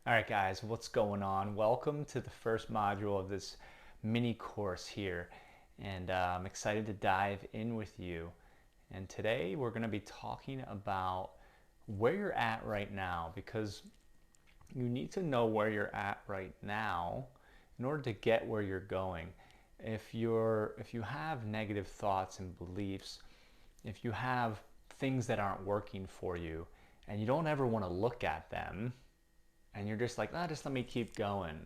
All right, guys, what's going on? Welcome to the first module of this mini course here, and I'm excited to dive in with you. And today we're going to be talking about where you're at right now, because you need to know where you're at right now in order to get where you're going. If you have negative thoughts and beliefs, if you have things that aren't working for you, and you don't ever want to look at them, and you're just like, just let me keep going.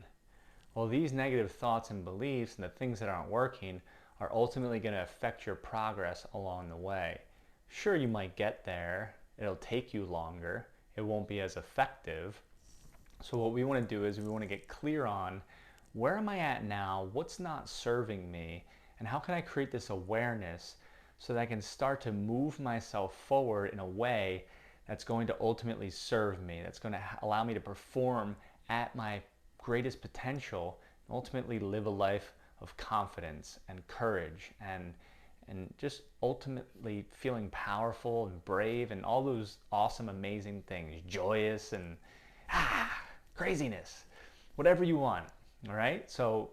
Well, these negative thoughts and beliefs and the things that aren't working are ultimately going to affect your progress along the way. Sure, you might get there. It'll take you longer. It won't be as effective. So what we want to do is we want to get clear on where am I at now, what's not serving me, and how can I create this awareness so that I can start to move myself forward in a way that's going to ultimately serve me, that's going to allow me to perform at my greatest potential, and ultimately live a life of confidence and courage and just ultimately feeling powerful and brave and all those awesome, amazing things, joyous and craziness, whatever you want. All right, so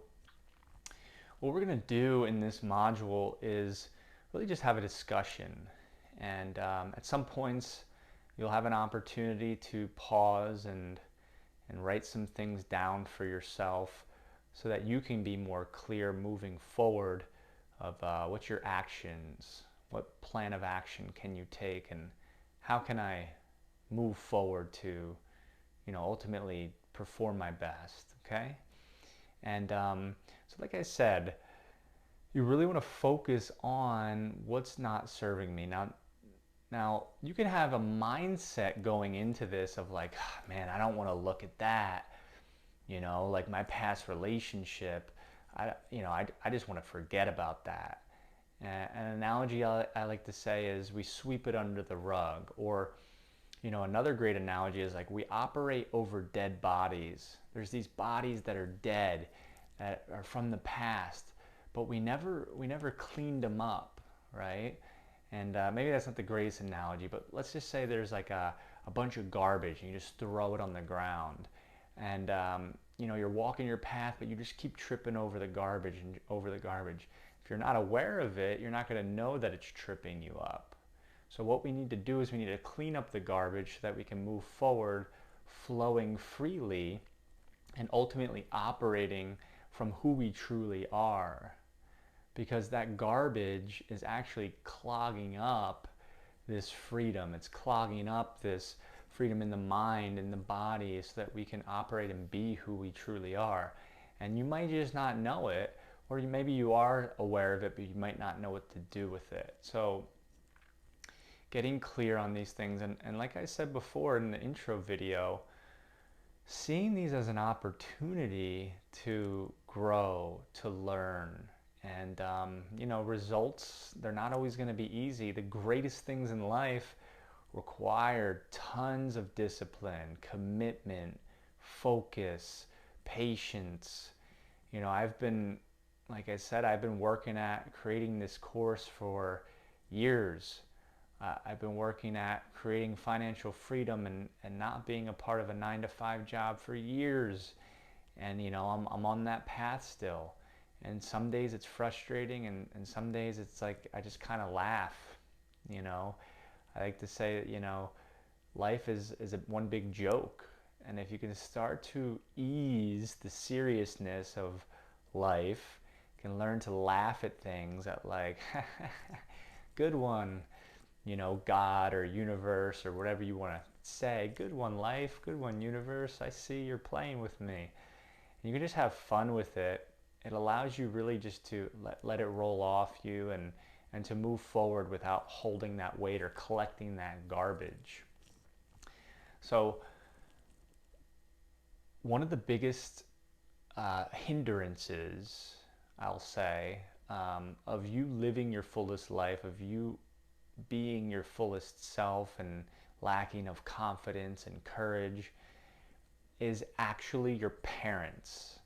what we're going to do in this module is really just have a discussion, and at some points you'll have an opportunity to pause and write some things down for yourself so that you can be more clear moving forward of what's your actions, what plan of action can you take, and how can I move forward to, ultimately perform my best, okay? And so like I said, you really want to focus on what's not serving me. Now, you can have a mindset going into this of like, man, I don't want to look at that. Like my past relationship, I just want to forget about that. An analogy I like to say is we sweep it under the rug. Or, another great analogy is like we operate over dead bodies. There's these bodies that are dead, that are from the past, but we never cleaned them up, right? And maybe that's not the greatest analogy, but let's just say there's like a bunch of garbage and you just throw it on the ground. And you're walking your path, but you just keep tripping over the garbage and over the garbage. If you're not aware of it, you're not going to know that it's tripping you up. So what we need to do is we need to clean up the garbage so that we can move forward, flowing freely and ultimately operating from who we truly are. Because that garbage is actually clogging up this freedom. It's clogging up this freedom in the mind and the body so that we can operate and be who we truly are. And you might just not know it, or maybe you are aware of it, but you might not know what to do with it. So getting clear on these things, and like I said before in the intro video, seeing these as an opportunity to grow, to learn. And results, they're not always going to be easy. The greatest things in life require tons of discipline, commitment, focus, patience. Like I said, I've been working at creating this course for years. I've been working at creating financial freedom and not being a part of a 9-to-5 job for years. And I'm on that path still. And some days it's frustrating, and some days it's like I just kind of laugh. I like to say that life is one big joke, and if you can start to ease the seriousness of life, you can learn to laugh at things at like good one, God or universe or whatever you want to say. Good one, life. Good one, universe. I see you're playing with me. And you can just have fun with it. It allows you really just to let it roll off you and to move forward without holding that weight or collecting that garbage. So one of the biggest hindrances, I'll say, of you living your fullest life, of you being your fullest self and lacking of confidence and courage, is actually your parents.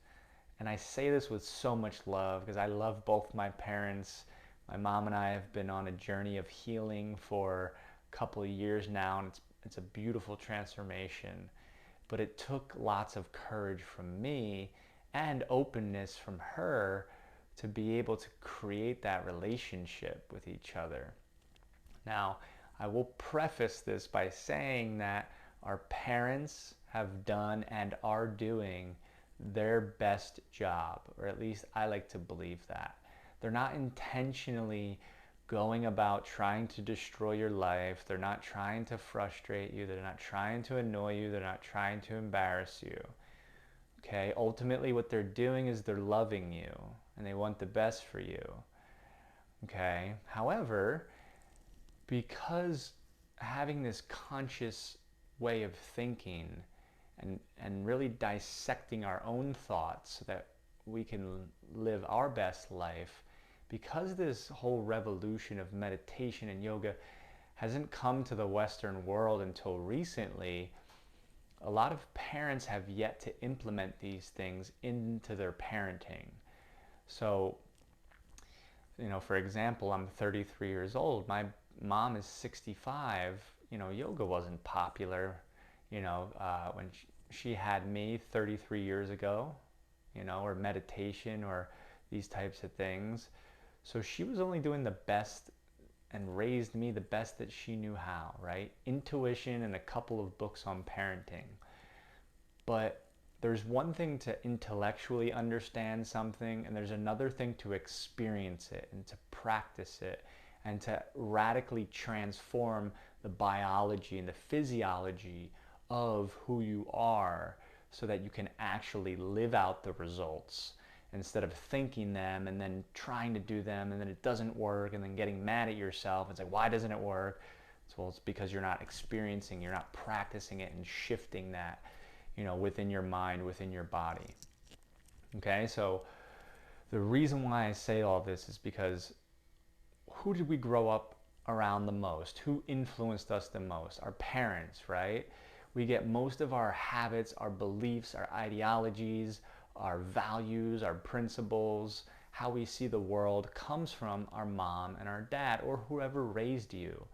And I say this with so much love because I love both my parents. My mom and I have been on a journey of healing for a couple of years now, and it's a beautiful transformation. but it took lots of courage from me and openness from her to be able to create that relationship with each other. Now, I will preface this by saying that our parents have done and are doing their best job, or at least I like to believe that. They're not intentionally going about trying to destroy your life. They're not trying to frustrate you. They're not trying to annoy you. They're not trying to embarrass you. Okay? Ultimately, what they're doing is they're loving you and they want the best for you. Okay? However, because having this conscious way of thinking and really dissecting our own thoughts so that we can live our best life, because this whole revolution of meditation and yoga hasn't come to the Western world until recently, a lot of parents have yet to implement these things into their parenting. So, for example, I'm 33 years old. My mom is 65. Yoga wasn't popular, when she had me 33 years ago, or meditation or these types of things. So she was only doing the best and raised me the best that she knew how, right? Intuition and a couple of books on parenting. But there's one thing to intellectually understand something, and there's another thing to experience it and to practice it and to radically transform the biology and the physiology of who you are so that you can actually live out the results instead of thinking them and then trying to do them and then it doesn't work and then getting mad at yourself. It's like, why doesn't it work? It's because you're not experiencing, you're not practicing it and shifting that, within your mind, within your body. Okay, so the reason why I say all this is because who did we grow up around the most? Who influenced us the most? Our parents, right? We get most of our habits, our beliefs, our ideologies, our values, our principles, how we see the world comes from our mom and our dad or whoever raised you,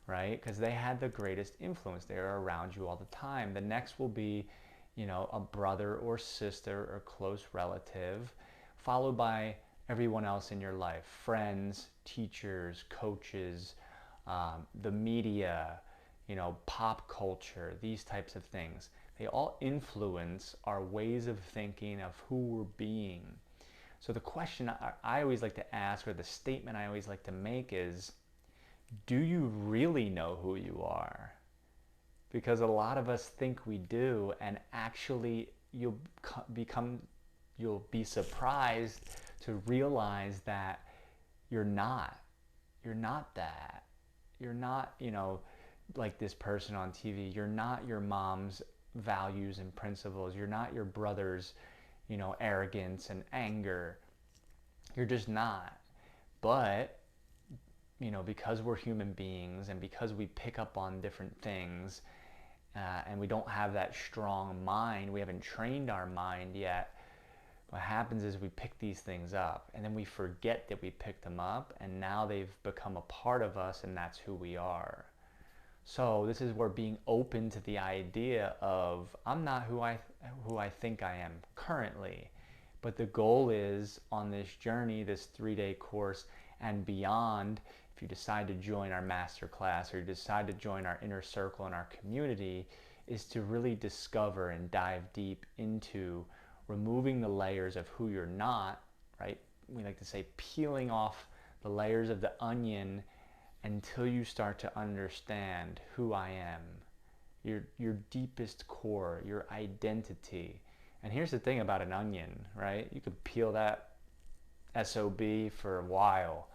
right? Because they had the greatest influence. They are around you all the time. The next will be, a brother or sister or close relative, followed by everyone else in your life, friends, teachers, coaches, the media, pop culture, these types of things. They all influence our ways of thinking of who we're being. So the question I always like to ask, or the statement I always like to make is, do you really know who you are? Because a lot of us think we do, and actually you'll be surprised to realize that you're not. You're not that. You're not, like this person on TV. You're not your mom's values and principles. You're not your brother's, arrogance and anger. You're just not. But, because we're human beings and because we pick up on different things and we don't have that strong mind, we haven't trained our mind yet, what happens is we pick these things up and then we forget that we picked them up and now they've become a part of us and that's who we are. So this is where being open to the idea of I'm not who I think I am currently, but the goal is on this journey, this 3-day course and beyond, if you decide to join our masterclass or you decide to join our inner circle and our community, is to really discover and dive deep into removing the layers of who you're not, right? We like to say peeling off the layers of the onion until you start to understand who I am, your deepest core, your identity. And here's the thing about an onion, right? You could peel that SOB for a while,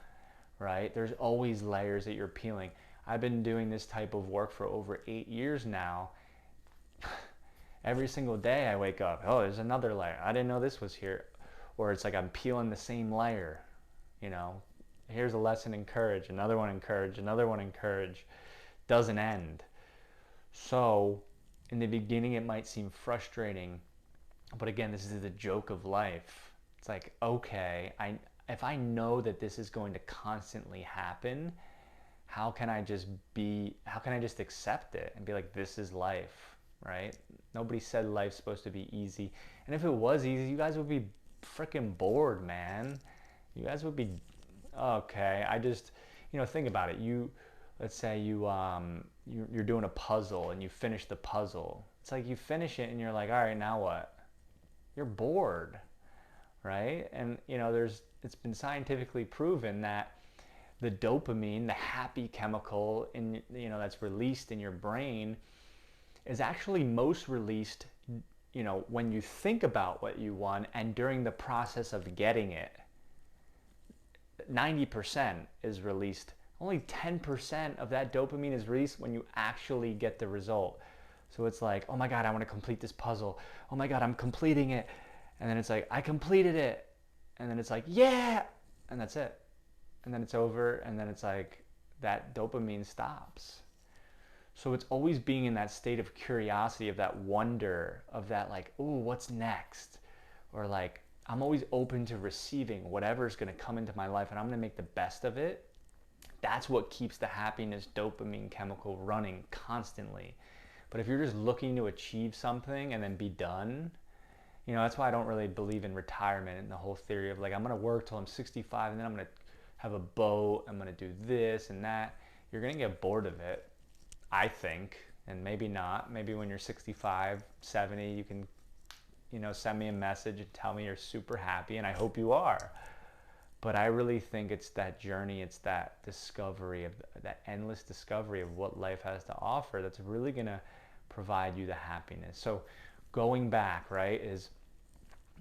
right? There's always layers that you're peeling. I've been doing this type of work for over 8 years now. Every single day I wake up, oh, there's another layer. I didn't know this was here. Or it's like I'm peeling the same layer, Here's a lesson in courage, another one in courage, another one in courage. Doesn't end. So in the beginning it might seem frustrating, but again, this is the joke of life. It's like, okay, if I know that this is going to constantly happen, how can I just accept it and be like, this is life? right? Nobody said life's supposed to be easy. And if it was easy, you guys would be freaking bored, man. You guys would be, okay. Think about it. Let's say you're doing a puzzle and you finish the puzzle. It's like you finish it and you're like, all right, now what? You're bored, right? And it's been scientifically proven that the dopamine, the happy chemical that's released in your brain, is actually most released when you think about what you want and during the process of getting it. 90% is released. Only 10% of that dopamine is released when you actually get the result. So it's like, oh my God, I want to complete this puzzle. Oh my God, I'm completing it. And then it's like, I completed it. And then it's like, yeah. And that's it. And then it's over. And then it's like, that dopamine stops. So it's always being in that state of curiosity, of that wonder, of that like, ooh, what's next? Or like, I'm always open to receiving whatever's going to come into my life and I'm going to make the best of it. That's what keeps the happiness dopamine chemical running constantly. But if you're just looking to achieve something and then be done, that's why I don't really believe in retirement and the whole theory of like, I'm going to work till I'm 65 and then I'm going to have a boat, I'm going to do this and that. You're going to get bored of it, I think, and maybe not. Maybe when you're 65, 70, you can send me a message and tell me you're super happy, and I hope you are. But I really think it's that journey, it's that discovery, that endless discovery of what life has to offer that's really going to provide you the happiness. So going back, right, is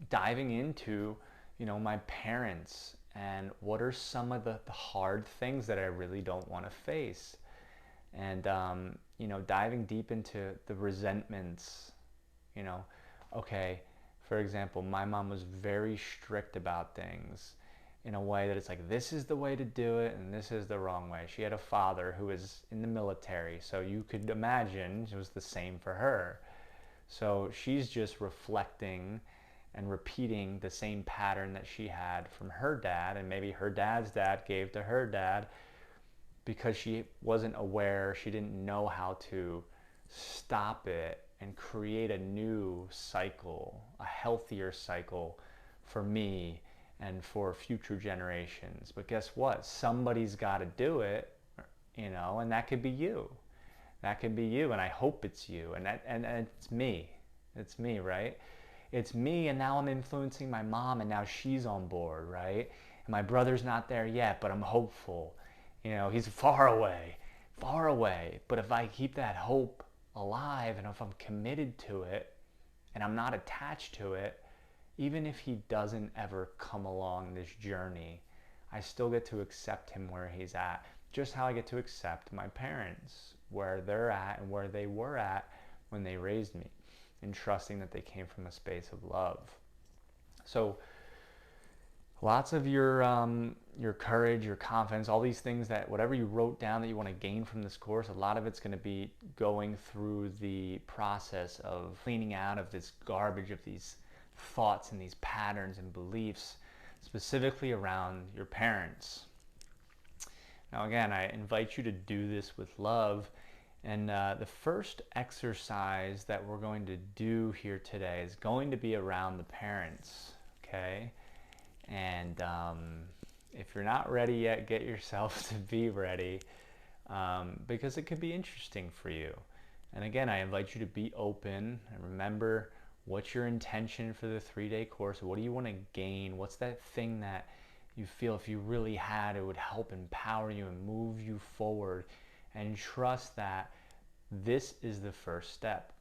diving into, my parents and what are some of the hard things that I really don't want to face. And, diving deep into the resentments, okay, for example, my mom was very strict about things in a way that it's like, this is the way to do it and this is the wrong way. She had a father who was in the military, so you could imagine it was the same for her. So she's just reflecting and repeating the same pattern that she had from her dad, and maybe her dad's dad gave to her dad, because she wasn't aware, she didn't know how to stop it and create a new cycle, a healthier cycle for me and for future generations. But guess what? Somebody's got to do it, and that could be you. That could be you, and I hope it's you. And it's me. It's me, right? It's me, and now I'm influencing my mom, and now she's on board, right? And my brother's not there yet, but I'm hopeful. He's far away. But if I keep that hope alive and if I'm committed to it and I'm not attached to it, even if he doesn't ever come along this journey, I still get to accept him where he's at. Just how I get to accept my parents, where they're at and where they were at when they raised me, and trusting that they came from a space of love. So lots of your courage, your confidence, all these things, that whatever you wrote down that you want to gain from this course, a lot of it's going to be going through the process of cleaning out of this garbage of these thoughts and these patterns and beliefs, specifically around your parents. Now again, I invite you to do this with love. And the first exercise that we're going to do here today is going to be around the parents, okay? And if you're not ready yet, get yourself to be ready, because it could be interesting for you. And again, I invite you to be open and remember, what's your intention for the 3-day course? What do you want to gain? What's that thing that you feel if you really had, it would help empower you and move you forward? And trust that this is the first step.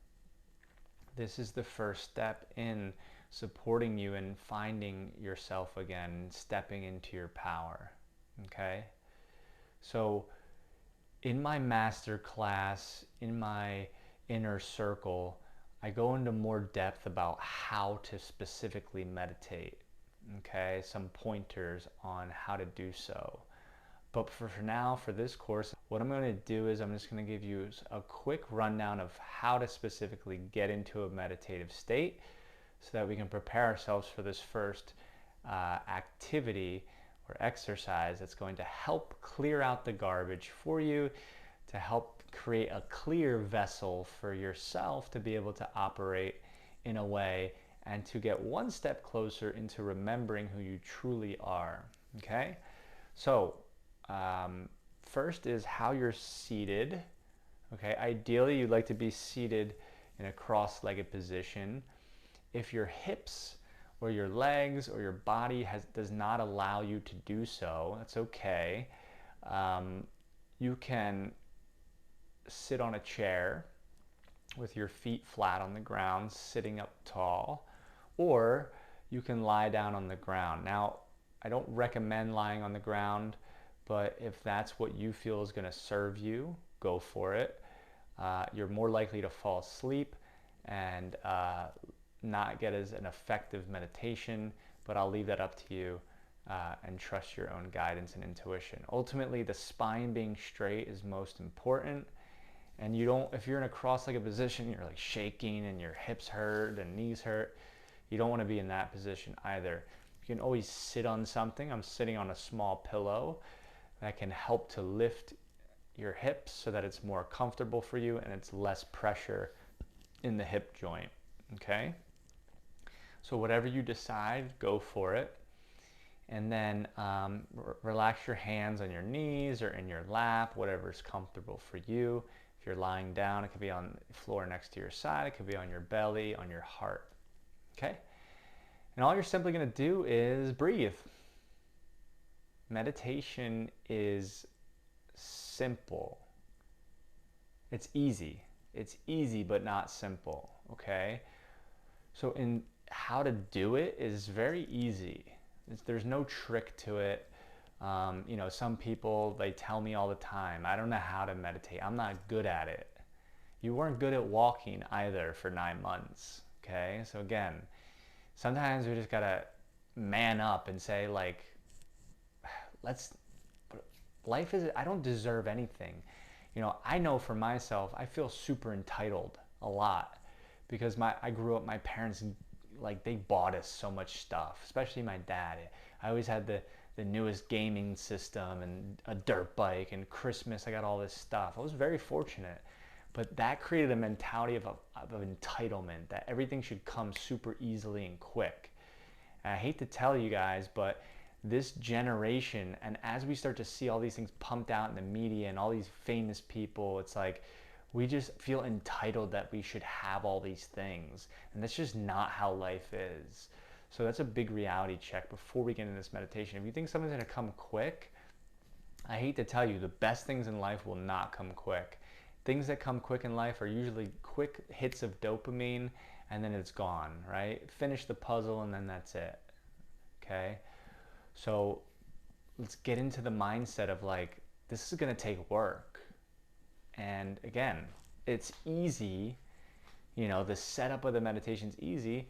This is the first step in supporting you and finding yourself again, stepping into your power, okay? So in my master class, in my inner circle, I go into more depth about how to specifically meditate, okay? Some pointers on how to do so. But for now, for this course, what I'm going to do is I'm just going to give you a quick rundown of how to specifically get into a meditative state, so that we can prepare ourselves for this first activity or exercise that's going to help clear out the garbage for you, to help create a clear vessel for yourself to be able to operate in a way and to get one step closer into remembering who you truly are. Okay? So, first is how you're seated. Okay, ideally you'd like to be seated in a cross-legged position. If your hips or your legs or your body does not allow you to do so, that's okay. You can sit on a chair with your feet flat on the ground, sitting up tall, or you can lie down on the ground. Now, I don't recommend lying on the ground, but if that's what you feel is going to serve you, go for it. You're more likely to fall asleep and not get as an effective meditation, but I'll leave that up to you and trust your own guidance and intuition. Ultimately, the spine being straight is most important. And you don't, if you're in a cross-legged position, you're like shaking and your hips hurt and knees hurt, you don't want to be in that position either. You can always sit on something. I'm sitting on a small pillow that can help to lift your hips so that it's more comfortable for you and it's less pressure in the hip joint. Okay? So whatever you decide, go for it. And then relax your hands on your knees or in your lap, whatever is comfortable for you. If you're lying down, it could be on the floor next to your side. It could be on your belly, on your heart. Okay? And all you're simply going to do is breathe. Meditation is simple. It's easy. It's easy but not simple. Okay? So in how to do it is very easy. There's no trick to it. Some people, they tell me all the time, I don't know how to meditate. I'm not good at it. You weren't good at walking either for 9 months. Okay? So again, sometimes we just gotta man up and say like, I don't deserve anything. I know for myself, I feel super entitled a lot because I grew up, my parents, like they bought us so much stuff, especially my dad. I always had the newest gaming system and a dirt bike, and Christmas I got all this stuff. I was very fortunate, but that created a mentality of entitlement, that everything should come super easily and quick. And I hate to tell you guys, but this generation, and as we start to see all these things pumped out in the media and all these famous people, it's like we just feel entitled that we should have all these things, and that's just not how life is. So that's a big reality check before we get into this meditation. If you think something's going to come quick, I hate to tell you, the best things in life will not come quick. Things that come quick in life are usually quick hits of dopamine, and then it's gone, right? Finish the puzzle and then that's it. Okay? So let's get into the mindset of like, this is going to take work. And again, it's easy, the setup of the meditation is easy,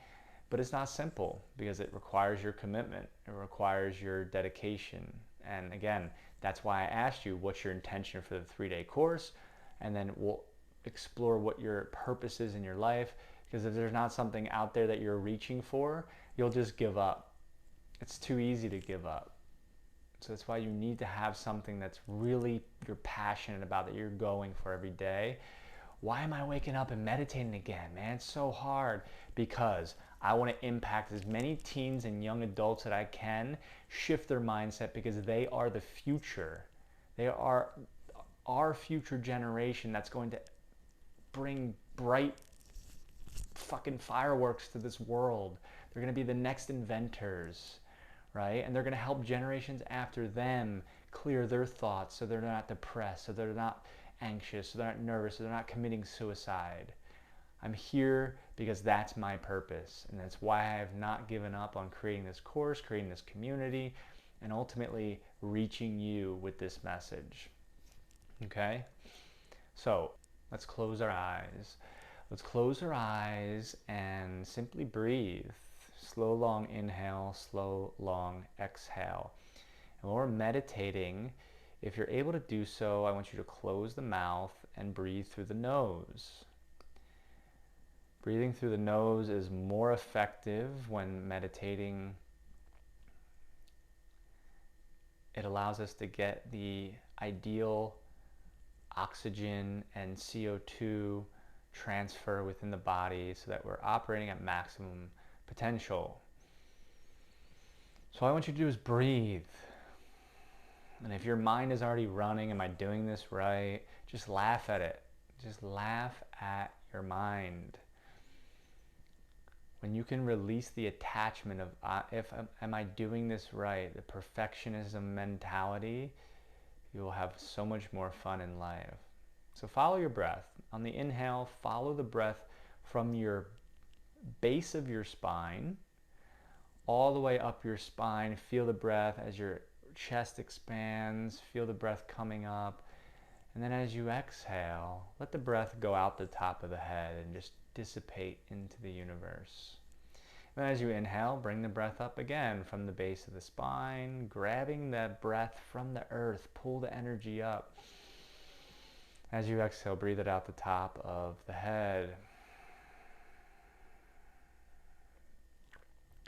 but it's not simple because it requires your commitment. It requires your dedication. And again, that's why I asked you what's your intention for the 3-day course, and then we'll explore what your purpose is in your life, because if there's not something out there that you're reaching for, you'll just give up. It's too easy to give up. So that's why you need to have something that's really you're passionate about, that you're going for every day. Why am I waking up and meditating again, man? It's so hard. Because I want to impact as many teens and young adults that I can, shift their mindset, because they are the future. They are our future generation that's going to bring bright fucking fireworks to this world. They're going to be the next inventors, right? And they're going to help generations after them clear their thoughts so they're not depressed, so they're not anxious, so they're not nervous, so they're not committing suicide. I'm here because that's my purpose, and that's why I have not given up on creating this course, creating this community, and ultimately reaching you with this message. Okay? So let's close our eyes. Let's close our eyes and simply breathe. Slow, long inhale, slow, long exhale. And while we're meditating, if you're able to do so, I want you to close the mouth and breathe through the nose. Breathing through the nose is more effective when meditating. It allows us to get the ideal oxygen and CO2 transfer within the body so that we're operating at maximum potential. So all I want you to do is breathe. And if your mind is already running, am I doing this right? Just laugh at it. Just laugh at your mind. When you can release the attachment of, am I doing this right? The perfectionism mentality, you will have so much more fun in life. So follow your breath. On the inhale, follow the breath from your base of your spine all the way up your spine. Feel the breath as your chest expands. Feel the breath coming up. And then as you exhale, let the breath go out the top of the head and just dissipate into the universe. And as you inhale, bring the breath up again from the base of the spine, grabbing that breath from the earth, pull the energy up. As you exhale, breathe it out the top of the head.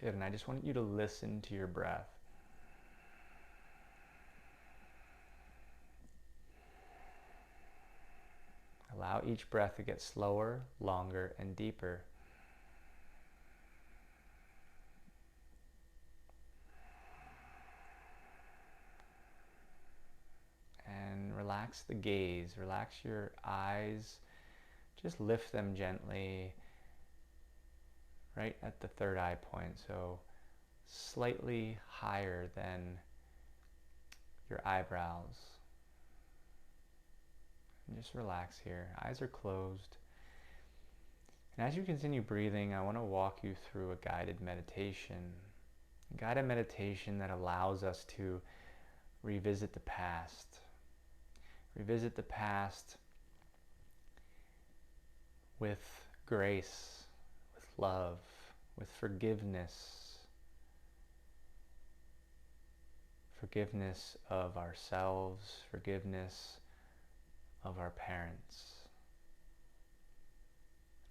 Good, and I just want you to listen to your breath. Allow each breath to get slower, longer, and deeper. And relax the gaze, relax your eyes, just lift them gently right at the third eye point, so slightly higher than your eyebrows. And just relax here. Eyes are closed. And as you continue breathing, I want to walk you through a guided meditation. A guided meditation that allows us to revisit the past. Revisit the past with grace, with love, with forgiveness. Forgiveness of ourselves, forgiveness of our parents.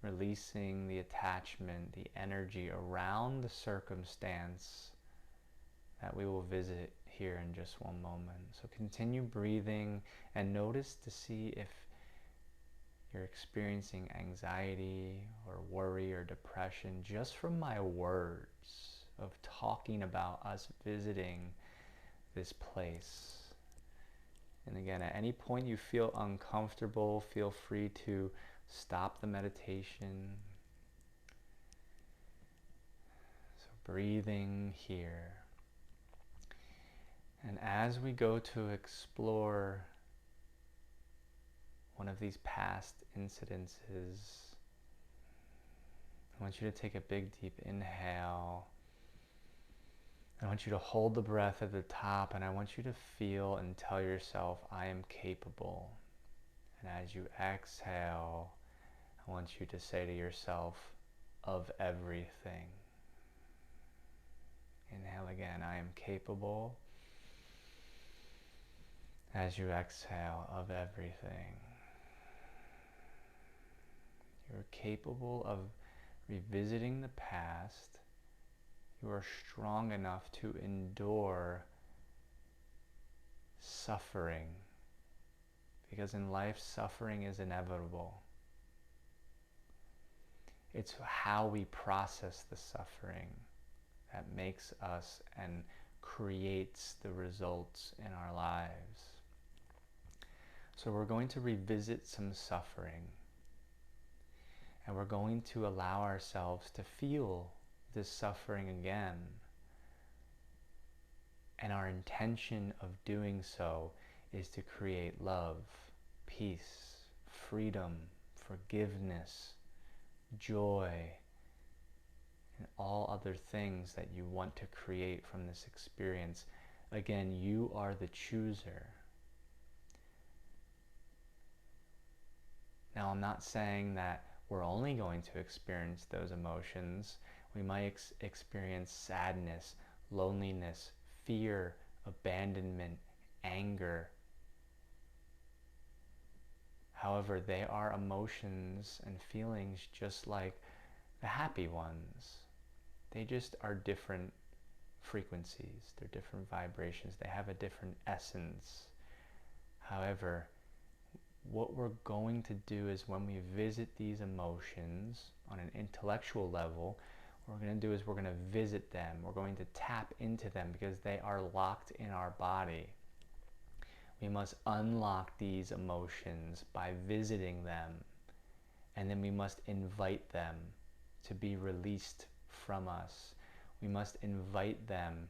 Releasing the attachment, the energy around the circumstance that we will visit here in just one moment. So continue breathing and notice to see if you're experiencing anxiety or worry or depression just from my words of talking about us visiting this place. And again, at any point you feel uncomfortable, feel free to stop the meditation. So breathing here. And as we go to explore one of these past incidences, I want you to take a big deep inhale. I want you to hold the breath at the top, and I want you to feel and tell yourself, I am capable. And as you exhale, I want you to say to yourself, of everything. Inhale again, I am capable. As you exhale, of everything. You're capable of revisiting the past. You are strong enough to endure suffering, because in life, suffering is inevitable. It's how we process the suffering that makes us and creates the results in our lives. So we're going to revisit some suffering, and we're going to allow ourselves to feel this suffering again. And our intention of doing so is to create love, peace, freedom, forgiveness, joy, and all other things that you want to create from this experience. Again, you are the chooser. Now, I'm not saying that we're only going to experience those emotions. We might experience sadness, loneliness, fear, abandonment, anger. However, they are emotions and feelings just like the happy ones. They just are different frequencies. They're different vibrations. They have a different essence. However, what we're going to do is when we visit these emotions on an intellectual level, what we're going to do is we're going to visit them. We're going to tap into them because they are locked in our body. We must unlock these emotions by visiting them, and then we must invite them to be released from us. We must invite them,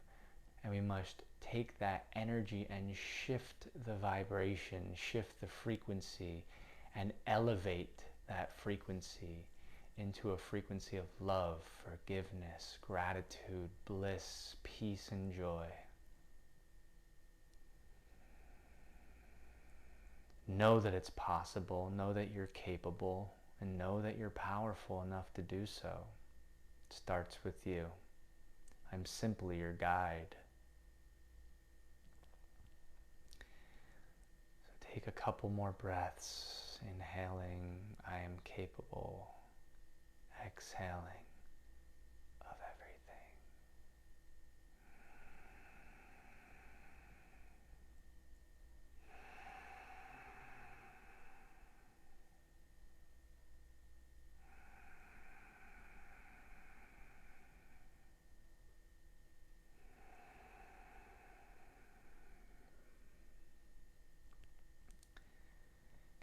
and we must take that energy and shift the vibration, shift the frequency, and elevate that frequency into a frequency of love, forgiveness, gratitude, bliss, peace, and joy. Know that it's possible, know that you're capable, and know that you're powerful enough to do so. It starts with you. I'm simply your guide. So take a couple more breaths, inhaling, I am capable, exhaling of everything.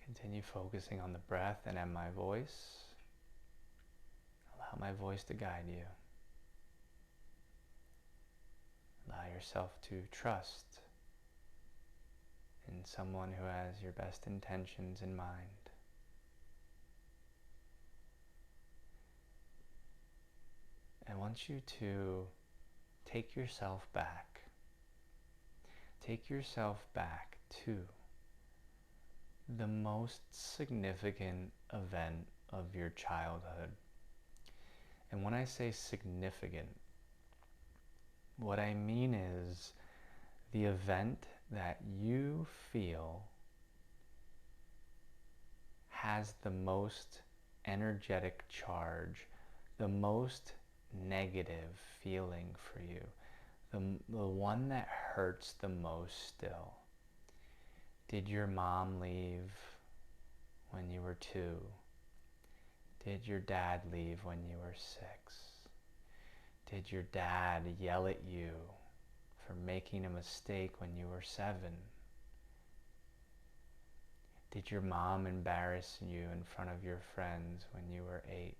Continue focusing on the breath and on my voice. Allow my voice to guide you. Allow yourself to trust in someone who has your best intentions in mind. I want you to take yourself back. Take yourself back to the most significant event of your childhood. And when I say significant, what I mean is the event that you feel has the most energetic charge, the most negative feeling for you, the one that hurts the most still. Did your mom leave when you were 2? Did your dad leave when you were 6? Did your dad yell at you for making a mistake when you were 7? Did your mom embarrass you in front of your friends when you were 8?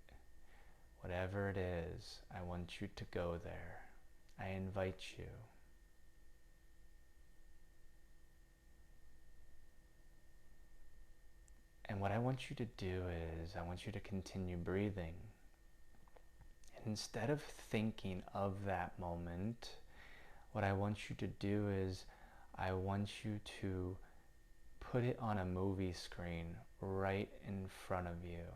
Whatever it is, I want you to go there. I invite you. And what I want you to do is, I want you to continue breathing. And instead of thinking of that moment, what I want you to do is, I want you to put it on a movie screen right in front of you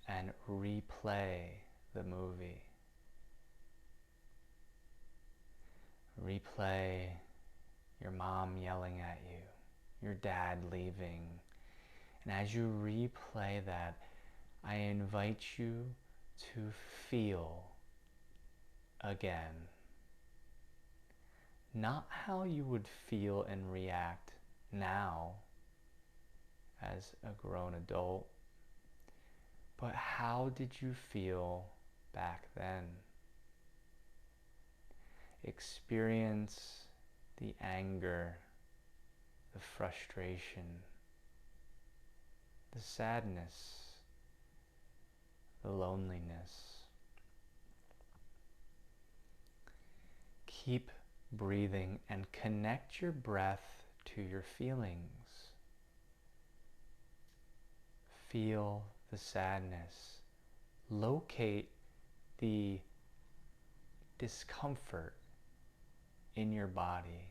and replay the movie. Replay your mom yelling at you, your dad leaving. And as you replay that, I invite you to feel again. Not how you would feel and react now as a grown adult, but how did you feel back then? Experience the anger, the frustration, the sadness, the loneliness. Keep breathing and connect your breath to your feelings. Feel the sadness. Locate the discomfort in your body.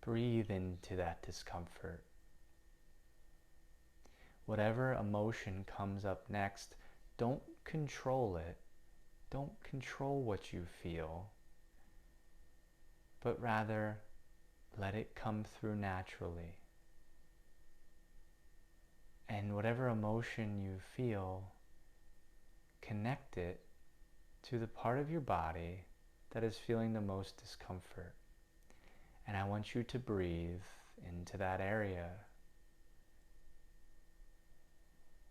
Breathe into that discomfort. Whatever emotion comes up next, don't control it. Don't control what you feel, but rather let it come through naturally. And whatever emotion you feel, connect it to the part of your body that is feeling the most discomfort. And I want you to breathe into that area.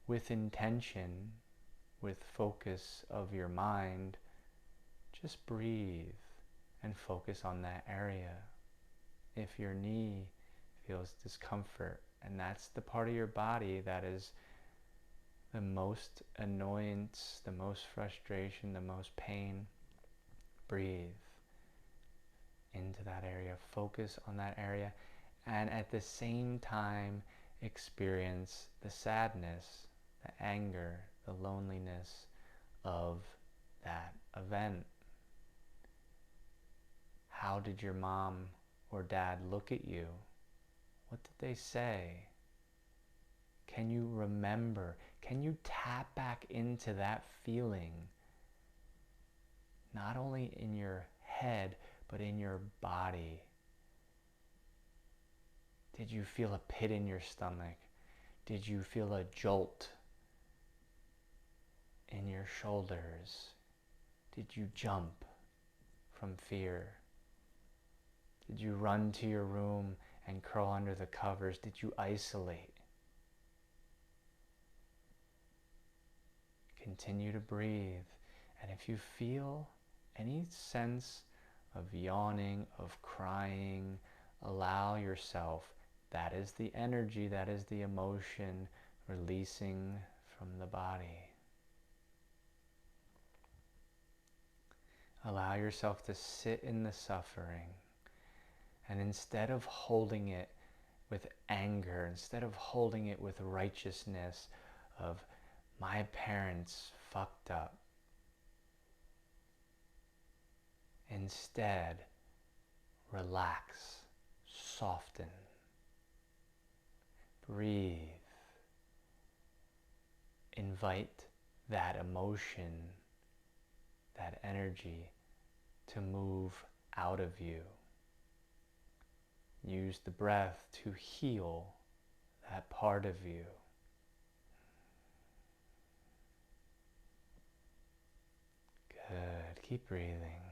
With intention, with focus of your mind, just breathe and focus on that area. If your knee feels discomfort, and that's the part of your body that is the most annoyance, the most frustration, the most pain, breathe into that area, focus on that area, and at the same time experience the sadness, the anger, the loneliness of that event. How did your mom or dad look at you? What did they say? Can you remember? Can you tap back into that feeling? Not only in your head, but in your body. Did you feel a pit in your stomach? Did you feel a jolt in your shoulders? Did you jump from fear? Did you run to your room and curl under the covers? Did you isolate? Continue to breathe. And if you feel any sense of yawning, of crying, allow yourself. That is the energy, that is the emotion releasing from the body. Allow yourself to sit in the suffering. And instead of holding it with anger, instead of holding it with righteousness of my parents fucked up, instead relax, soften, breathe, invite that emotion, that energy to move out of you. Use the breath to heal that part of you. Good. Keep breathing.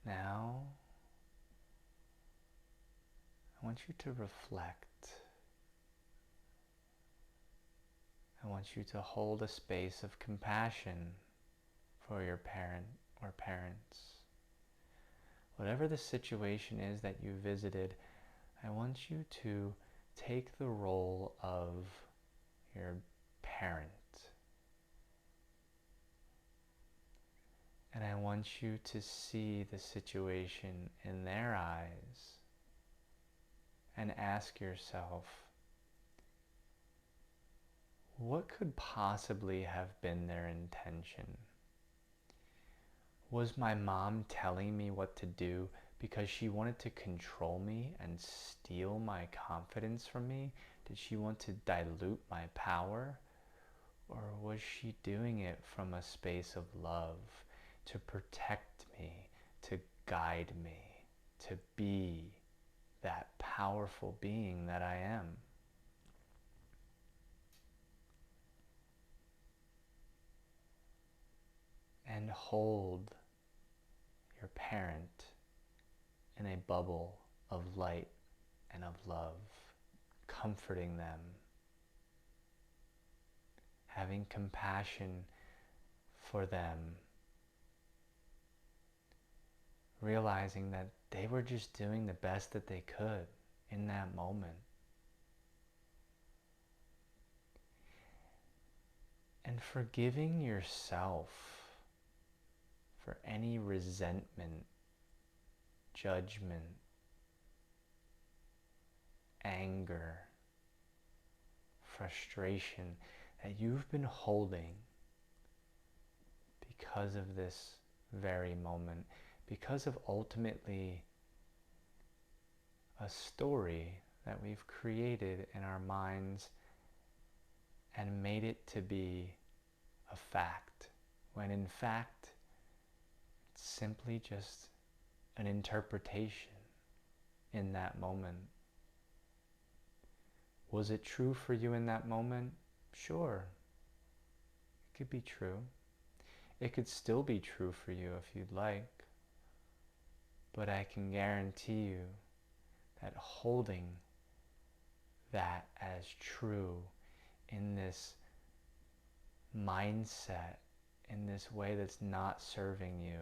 Now, I want you to reflect. I want you to hold a space of compassion for your parent or parents. Whatever the situation is that you visited, I want you to take the role of your parent. And I want you to see the situation in their eyes and ask yourself, what could possibly have been their intention? Was my mom telling me what to do because she wanted to control me and steal my confidence from me? Did she want to dilute my power? Or was she doing it from a space of love, to protect me, to guide me, to be that powerful being that I am? And hold your parent in a bubble of light and of love, comforting them, having compassion for them, realizing that they were just doing the best that they could in that moment. And forgiving yourself for any resentment, judgment, anger, frustration that you've been holding because of this very moment, because of ultimately a story that we've created in our minds and made it to be a fact, when in fact it's simply just an interpretation. in that moment? Was it true for you in that moment? Sure, it could be true. It could still be true for you if you'd like. But I can guarantee you that holding that as true in this mindset, in this way that's not serving you,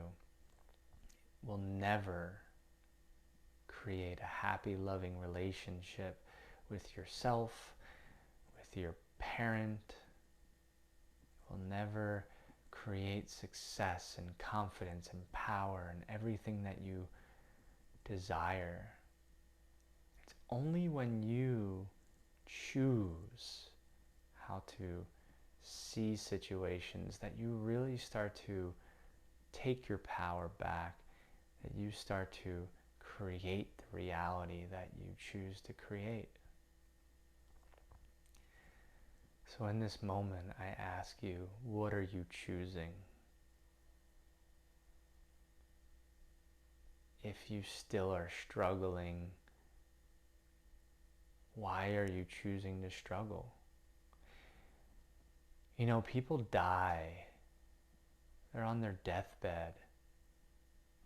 will never create a happy, loving relationship with yourself, with your parent. Will never create success and confidence and power and everything that you desire. It's only when you choose how to see situations that you really start to take your power back, that you start to create the reality that you choose to create. So in this moment, I ask you, what are you choosing? If you still are struggling, why are you choosing to struggle? You know, people die. They're on their deathbed.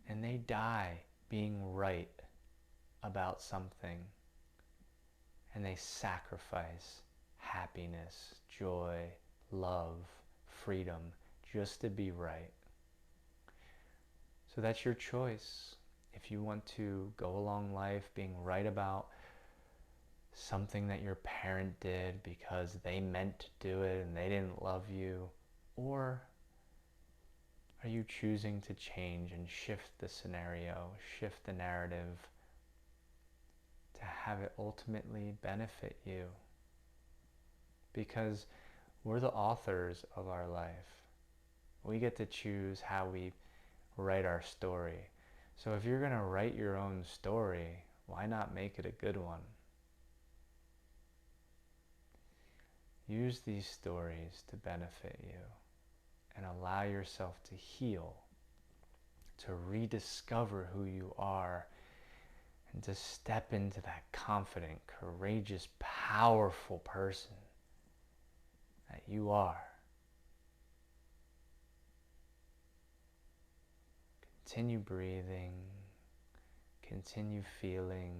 And they die being right about something. And they sacrifice happiness, joy, love, freedom, just to be right. So that's your choice. If you want to go along life being right about something that your parent did because they meant to do it and they didn't love you, or are you choosing to change and shift the scenario, shift the narrative to have it ultimately benefit you? Because we're the authors of our life. We get to choose how we write our story. So if you're going to write your own story, why not make it a good one? Use these stories to benefit you and allow yourself to heal, to rediscover who you are, and to step into that confident, courageous, powerful person that you are. Continue breathing, continue feeling.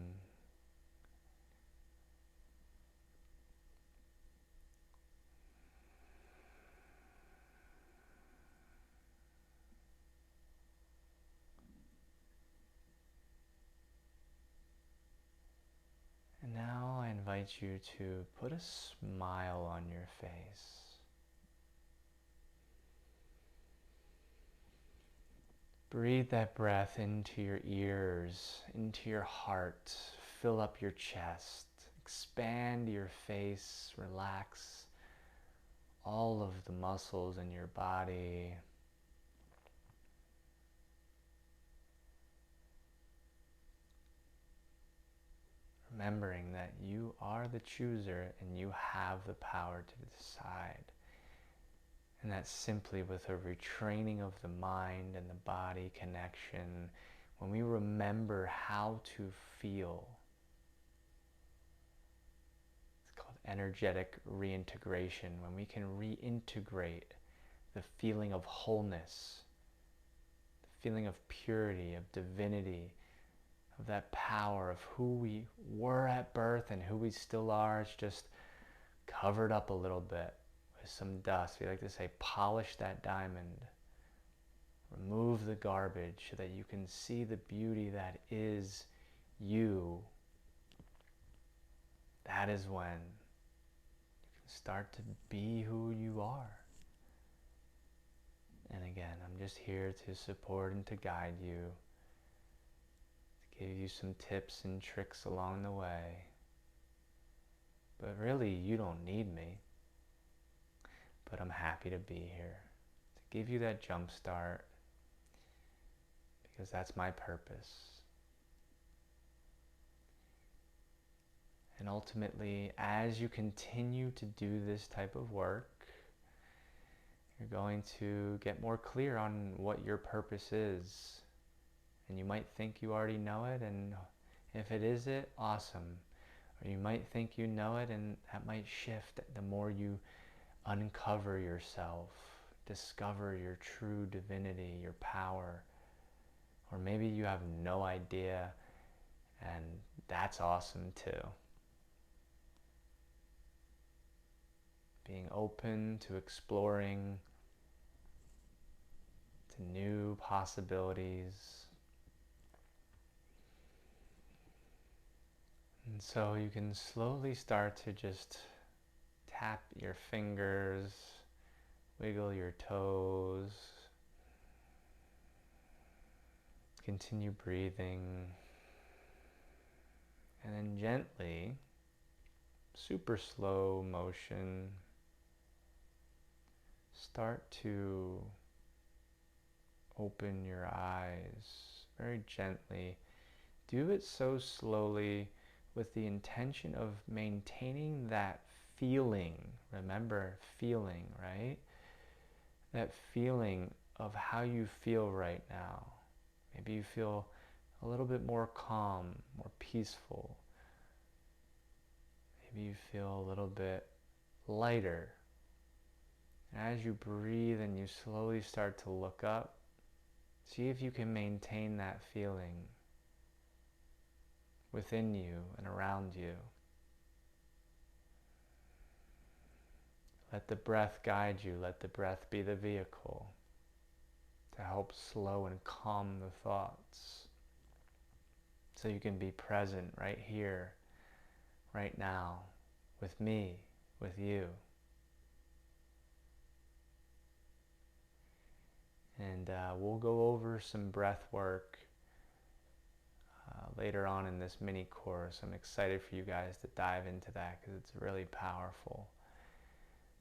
And now I invite you to put a smile on your face. Breathe that breath into your ears, into your heart. Fill up your chest. Expand your face. Relax all of the muscles in your body. Remembering that you are the chooser and you have the power to decide. And that's simply with a retraining of the mind and the body connection. When we remember how to feel, it's called energetic reintegration. When we can reintegrate the feeling of wholeness, the feeling of purity, of divinity, of that power of who we were at birth and who we still are. It's just covered up a little bit with some dust. We like to say, polish that diamond. Remove the garbage so that you can see the beauty that is you. That is when you can start to be who you are. And again, I'm just here to support and to guide you, to give you some tips and tricks along the way. But really, you don't need me. But I'm happy to be here, to give you that jump start, because that's my purpose. And ultimately, as you continue to do this type of work, you're going to get more clear on what your purpose is. And you might think you already know it, and If it is it, awesome. Or you might think you know it, and that might shift the more you uncover yourself, discover your true divinity, your power. Or maybe you have no idea, and that's awesome too. Being open to exploring, to new possibilities. And so you can slowly start to just tap your fingers, wiggle your toes, continue breathing, and then gently, super slow motion, start to open your eyes very gently. Do it so slowly with the intention of maintaining that feeling. Remember, feeling, right? That feeling of how you feel right now. Maybe you feel a little bit more calm, more peaceful. Maybe you feel a little bit lighter. And as you breathe and you slowly start to look up, see if you can maintain that feeling within you and around you. Let the breath guide you. Let the breath be the vehicle to help slow and calm the thoughts, so you can be present right here, right now, with me, with you. And we'll go over some breath work later on in this mini course. I'm excited for you guys to dive into that because it's really powerful.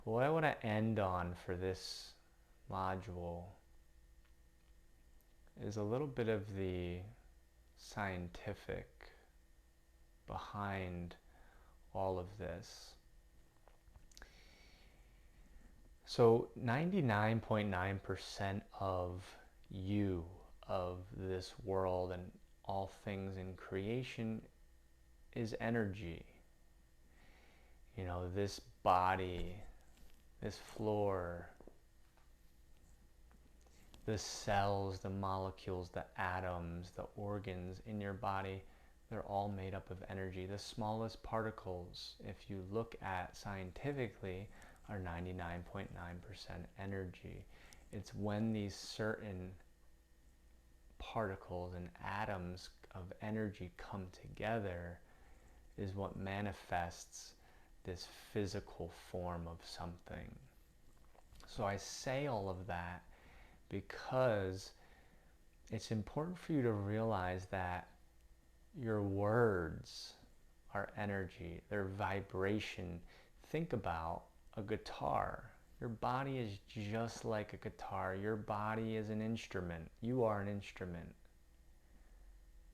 But what I want to end on for this module is a little bit of the scientific behind all of this. So 99.9% of you, of this world and all things in creation, is energy. You know, this body, this floor, the cells, the molecules, the atoms, the organs in your body, they're all made up of energy. The smallest particles, if you look at scientifically, are 99.9% energy. It's when these certain particles and atoms of energy come together is what manifests this physical form of something. So I say all of that because it's important for you to realize that your words are energy, they're vibration. Think about a guitar. Your body is just like a guitar. Your body is an instrument. You are an instrument.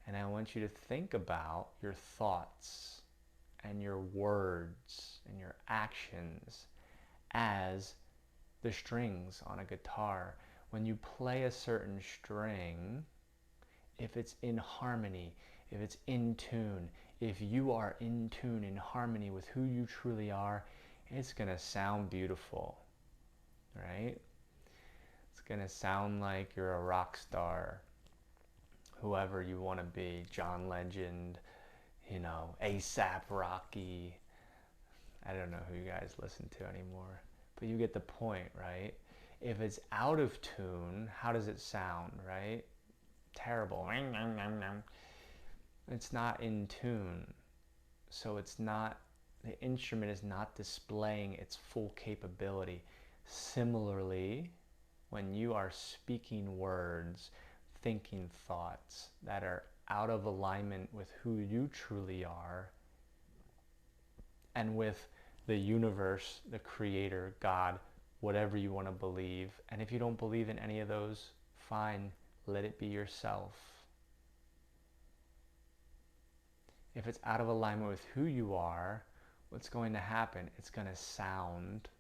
And I want you to think about your thoughts and your words and your actions as the strings on a guitar. When you play a certain string, if it's in harmony, if it's in tune, if you are in tune, in harmony with who you truly are, it's going to sound beautiful, right? It's going to sound like you're a rock star, whoever you want to be, John Legend, you know, ASAP Rocky. I don't know who you guys listen to anymore, but you get the point, right? If it's out of tune, how does it sound, right? Terrible. It's not in tune. So it's not, the instrument is not displaying its full capability. Similarly, when you are speaking words, thinking thoughts that are out of alignment with who you truly are and with the universe, the creator, God, whatever you want to believe. And if you don't believe in any of those, fine, let it be yourself. If it's out of alignment with who you are, what's going to happen? It's going to sound,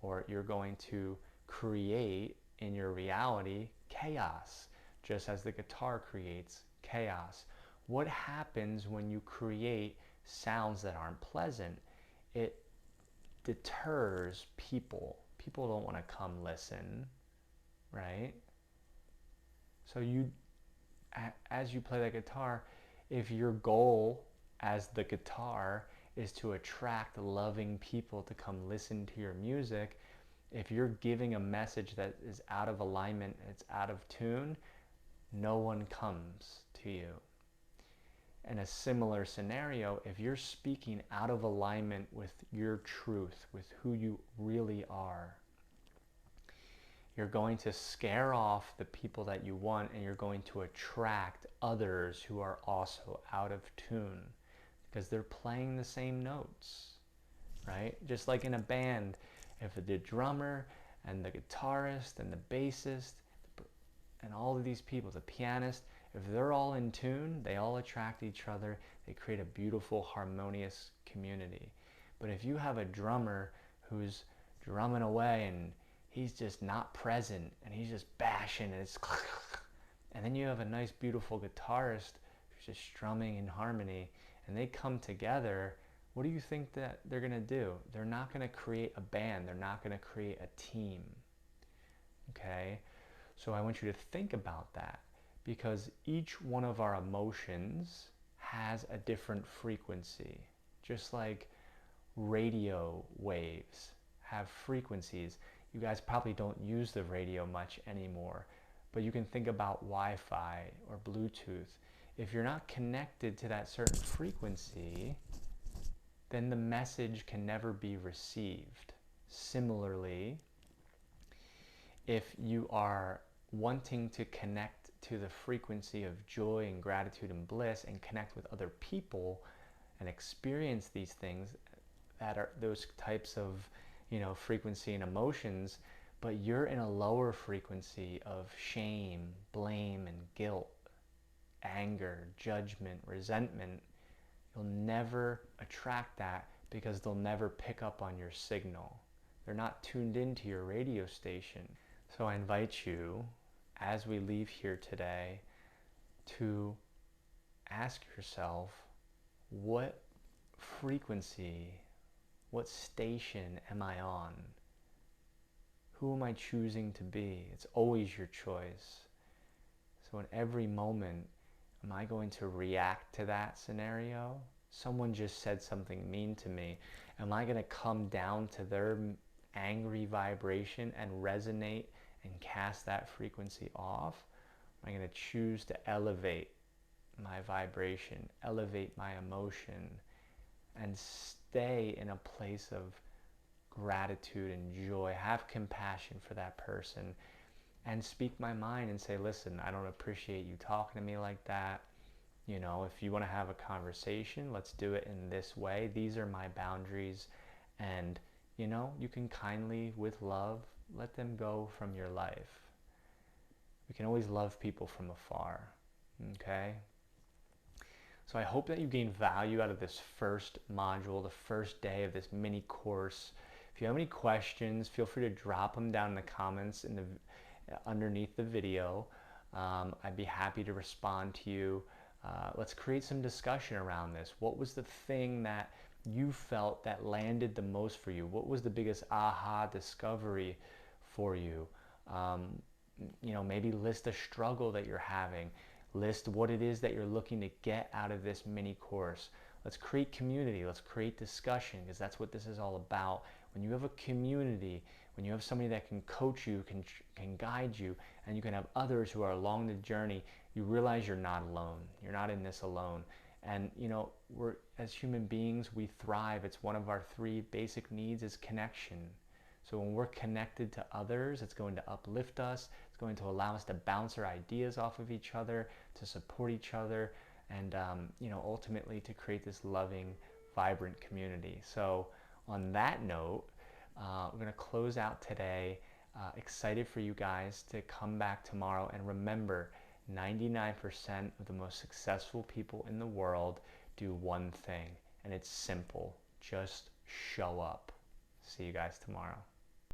or you're going to create in your reality chaos, just as the guitar creates chaos. What happens when you create sounds that aren't pleasant? It deters people. People don't want to come listen, right? So as you play the guitar, if your goal as the guitar is to attract loving people to come listen to your music, if you're giving a message that is out of alignment, it's out of tune, no one comes to you. In a similar scenario, if you're speaking out of alignment with your truth, with who you really are, you're going to scare off the people that you want, and you're going to attract others who are also out of tune because they're playing the same notes, right? Just like in a band, if the drummer and the guitarist and the bassist and all of these people, the pianist, if they're all in tune, they all attract each other. They create a beautiful, harmonious community. But if you have a drummer who's drumming away and he's just not present and he's just bashing and it's and then you have a nice, beautiful guitarist who's just strumming in harmony, and they come together, what do you think that they're going to do? They're not going to create a band. They're not going to create a team. Okay? So I want you to think about that, because each one of our emotions has a different frequency. Just like radio waves have frequencies. You guys probably don't use the radio much anymore, but you can think about Wi-Fi or Bluetooth. If you're not connected to that certain frequency, then the message can never be received. Similarly, if you are wanting to connect to the frequency of joy and gratitude and bliss and connect with other people and experience these things that are those types of, frequency and emotions, but you're in a lower frequency of shame, blame, and guilt, anger, judgment, resentment, you'll never attract that because they'll never pick up on your signal. They're not tuned into your radio station. So I invite you, as we leave here today, to ask yourself, what frequency, what station am I on? Who am I choosing to be? It's always your choice. So in every moment, am I going to react to that scenario? Someone just said something mean to me. Am I going to come down to their angry vibration and resonate and cast that frequency off? Am I going to choose to elevate my vibration, elevate my emotion, and stay in a place of gratitude and joy, have compassion for that person, and speak my mind and say, listen, I don't appreciate you talking to me like that. If you want to have a conversation, let's do it in this way. These are my boundaries. And, you can kindly, with love, let them go from your life. We can always love people from afar. Okay? So I hope that you gain value out of this first module, the first day of this mini course. If you have any questions, feel free to drop them down in the comments underneath the video. I'd be happy to respond to you. Let's create some discussion around this. What was the thing that you felt that landed the most for you? What was the biggest aha discovery for you? Maybe list a struggle that you're having. List what it is that you're looking to get out of this mini course. Let's create community. Let's create discussion, because that's what this is all about. When you have a community, when you have somebody that can coach you, can guide you, and you can have others who are along the journey, you realize you're not alone. You're not in this alone. And we're, as human beings, we thrive. It's one of our 3 basic needs is connection. So when we're connected to others, it's going to uplift us. It's going to allow us to bounce our ideas off of each other, to support each other, and ultimately to create this loving, vibrant community. So on that note, we're going to close out today. Excited for you guys to come back tomorrow. And remember, 99% of the most successful people in the world do one thing, and it's simple. Just show up. See you guys tomorrow.